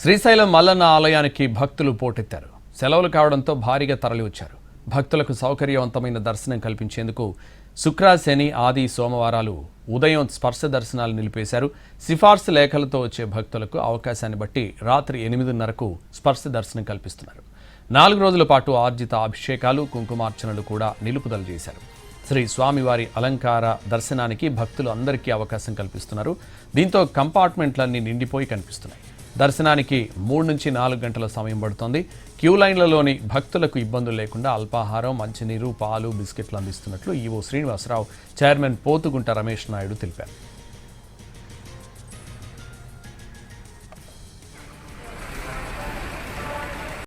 శ్రీశైలం మల్లన్న ఆలయానికి భక్తులు పోటెత్తారు. సెలవులు కావడంతో భారీగా తరలివచ్చారు. భక్తులకు సౌకర్యవంతమైన దర్శనం కల్పించేందుకు శుక్ర, శని, ఆది, సోమవారాలు ఉదయం స్పర్శ దర్శనాలు నిలిపేశారు. సిఫార్సు లేఖలతో వచ్చే భక్తులకు అవకాశాన్ని బట్టి రాత్రి 8:30కు స్పర్శ దర్శనం కల్పిస్తున్నారు. 4 రోజుల పాటు ఆర్జిత అభిషేకాలు, కుంకుమార్చనలు కూడా నిలుపుదల చేశారు. శ్రీ స్వామివారి అలంకార దర్శనానికి భక్తులు అందరికీ అవకాశం కల్పిస్తున్నారు. దీంతో కంపార్ట్మెంట్లన్నీ నిండిపోయి కనిపిస్తున్నాయి. దర్శనానికి 3 నుంచి 4 గంటల సమయం పడుతోంది. క్యూ లైన్లలోని భక్తులకు ఇబ్బందులు లేకుండా అల్పాహారం, మంచినీరు, పాలు, బిస్కెట్లు అందిస్తున్నట్లు ఈవో శ్రీనివాసరావు, చైర్మన్ పోతుగుంట రమేష్ నాయుడు తెలిపారు.